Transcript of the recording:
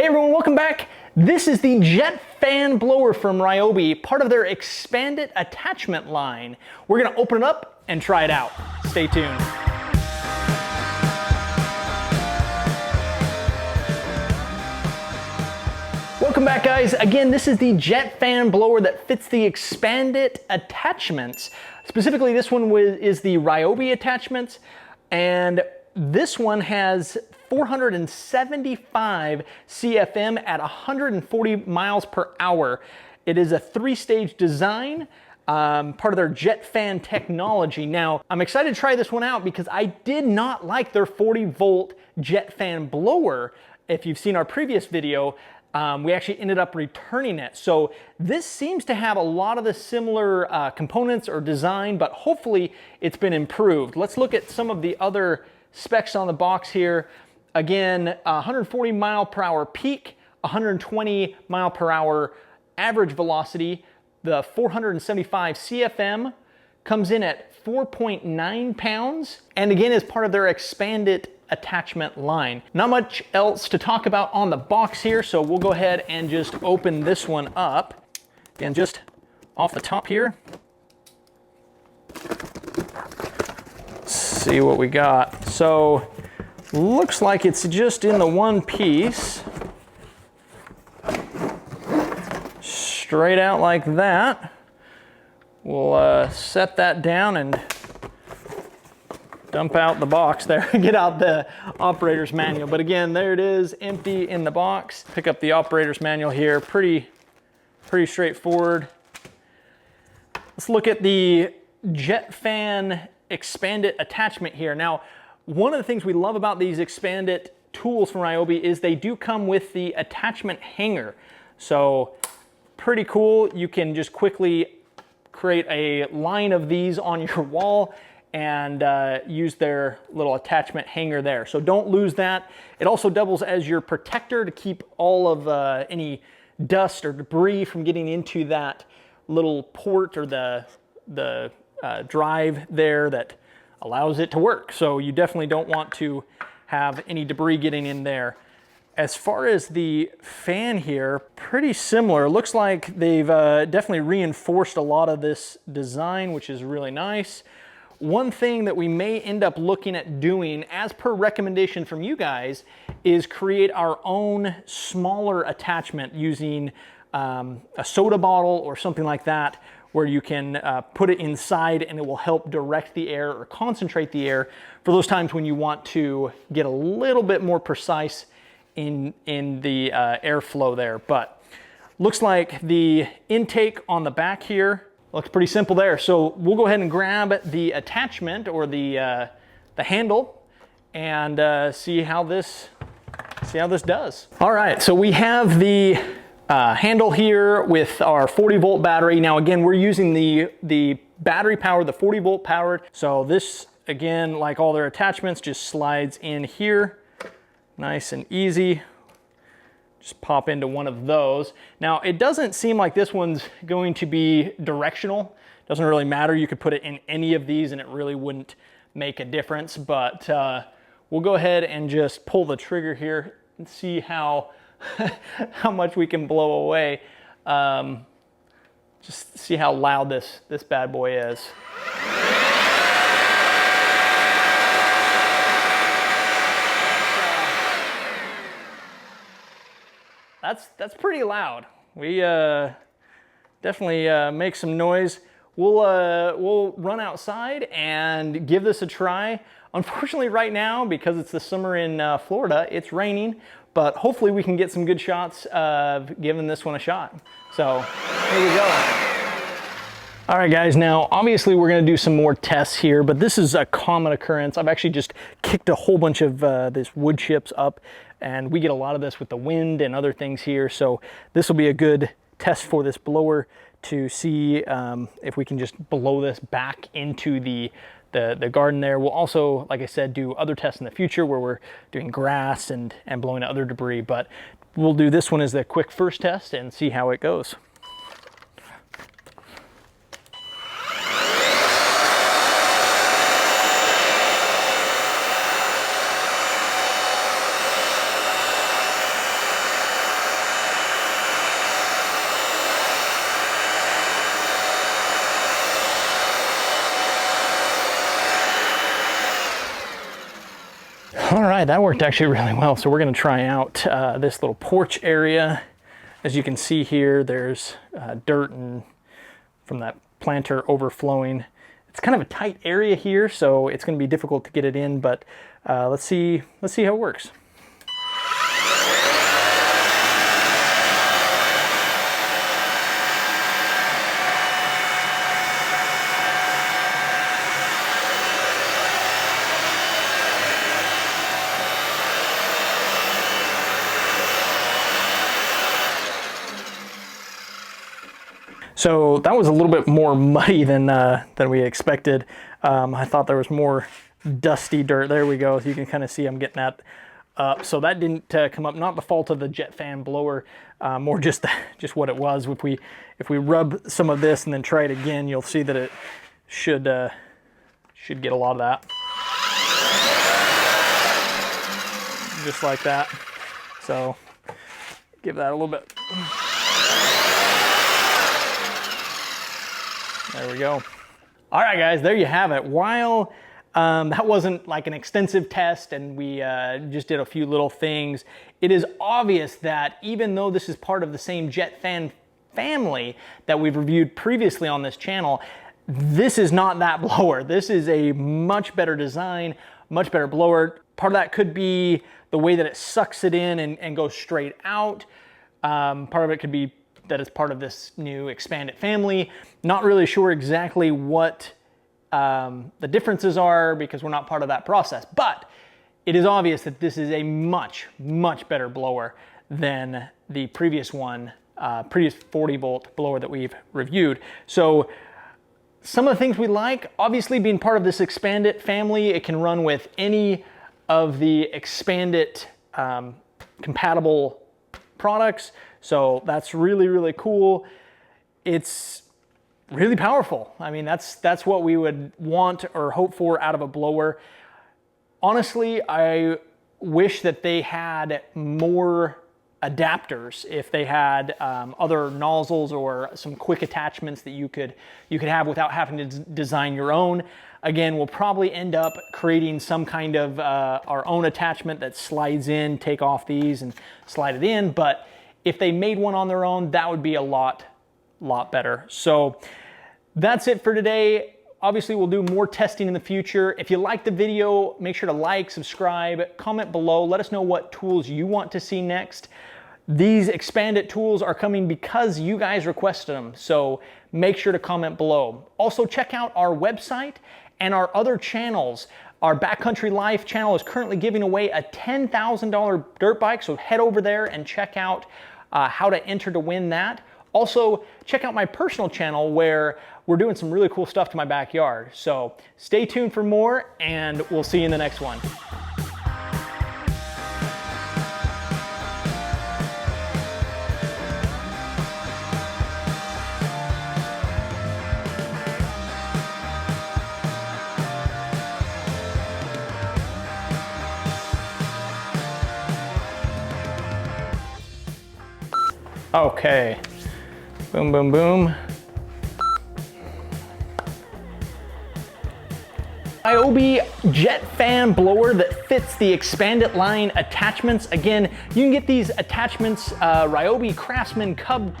Hey everyone, welcome back. This is the jet fan blower from Ryobi, part of their expanded attachment line. We're gonna open it up and try it out. Stay tuned. Welcome back, guys. Again, this is the jet fan blower that fits the expanded attachments. Specifically, this one is the Ryobi attachments, and this one has 475 CFM at 140 miles per hour. It is a 3-stage design, part of their jet fan technology. Now, I'm excited to try this one out because I did not like their 40-volt jet fan blower. If you've seen our previous video, we actually ended up returning it. So this seems to have a lot of the similar components or design, but hopefully it's been improved. Let's look at some of the other specs on the box here. Again, 140 mile per hour peak, 120 mile per hour average velocity. The 475 CFM comes in at 4.9 pounds, and again is part of their expanded attachment line. Not much else to talk about on the box here, so we'll go ahead and just open this one up. Again, just off the top here. Let's see what we got. So, looks like it's just in the one piece. Straight out like that. We'll set that down and dump out the box there, get out the operator's manual. But again, there it is, empty in the box. Pick up the operator's manual here, pretty straightforward. Let's look at the jet fan expanded attachment here. Now, one of the things we love about these expanded tools from Ryobi is they do come with the attachment hanger. So pretty cool. You can just quickly create a line of these on your wall and use their little attachment hanger there. So don't lose that. It also doubles as your protector to keep all of any dust or debris from getting into that little port or the drive there that allows it to work. So you definitely don't want to have any debris getting in there. As far as the fan here, pretty similar. Looks like they've definitely reinforced a lot of this design, which is really nice. One thing that we may end up looking at doing, as per recommendation from you guys, is create our own smaller attachment using a soda bottle or something like that, where you can put it inside and it will help direct the air or concentrate the air for those times when you want to get a little bit more precise in the airflow there. But looks like the intake on the back here looks pretty simple there. So we'll go ahead and grab the attachment or the handle and see how this does. All right, so we have the handle here with our 40-volt battery. Now again, we're using the battery power, the 40-volt powered. So this, again, like all their attachments, just slides in here, nice and easy. Just pop into one of those. Now it doesn't seem like this one's going to be directional. Doesn't really matter. You could put it in any of these and it really wouldn't make a difference. But we'll go ahead and just pull the trigger here and see how how much we can blow away. Just see how loud this bad boy is. That's pretty loud. We definitely make some noise. We'll run outside and give this a try. Unfortunately, right now, because it's the summer in Florida, it's raining. But hopefully we can get some good shots of giving this one a shot. So here we go. All right, guys, now obviously we're gonna do some more tests here, but this is a common occurrence. I've actually just kicked a whole bunch of this wood chips up, and we get a lot of this with the wind and other things here. So this will be a good test for this blower to see if we can just blow this back into the garden there. We'll also, like I said, do other tests in the future where we're doing grass and blowing other debris, but we'll do this one as the quick first test and see how it goes. right, that worked actually really well. So we're gonna try out this little porch area. As you can see here, there's dirt and from that planter overflowing. It's kind of a tight area here, so it's gonna be difficult to get it in, but let's see how it works. So that was a little bit more muddy than we expected. I thought there was more dusty dirt. There we go. You can kind of see I'm getting that up. So that didn't come up. Not the fault of the jet fan blower, more just what it was. If we rub some of this and then try it again, you'll see that it should get a lot of that. Just like that. So give that a little bit. There we go. All right, guys, there you have it. While that wasn't like an extensive test and we just did a few little things, it is obvious that even though this is part of the same jet fan family that we've reviewed previously on this channel, this is not that blower. This is a much better design, much better blower. Part of that could be the way that it sucks it in and goes straight out. Part of it could be that it's part of this new expanded family. Not really sure exactly what the differences are because we're not part of that process, but it is obvious that this is a much, much better blower than the previous one, previous 40 volt blower that we've reviewed. So some of the things we like, obviously being part of this expanded family, it can run with any of the expanded compatible products. So that's really, really cool. It's really powerful. I mean, that's what we would want or hope for out of a blower. Honestly, I wish that they had more adapters. If they had other nozzles or some quick attachments that you could have without having to design your own. Again, we'll probably end up creating some kind of our own attachment that slides in, take off these and slide it in. But if they made one on their own, that would be a lot better. So that's it for today. Obviously, we'll do more testing in the future. If you liked the video, make sure to like, subscribe, comment below. Let us know what tools you want to see next. These expanded tools are coming because you guys requested them. So make sure to comment below. Also, check out our website and our other channels. Our Backcountry Life channel is currently giving away a $10,000 dirt bike. So head over there and check out how to enter to win that. Also, check out my personal channel where we're doing some really cool stuff to my backyard. So stay tuned for more and we'll see you in the next one. Okay, boom, boom, boom. Ryobi jet fan blower that fits the expanded line attachments. Again, you can get these attachments, Ryobi Craftsman Cub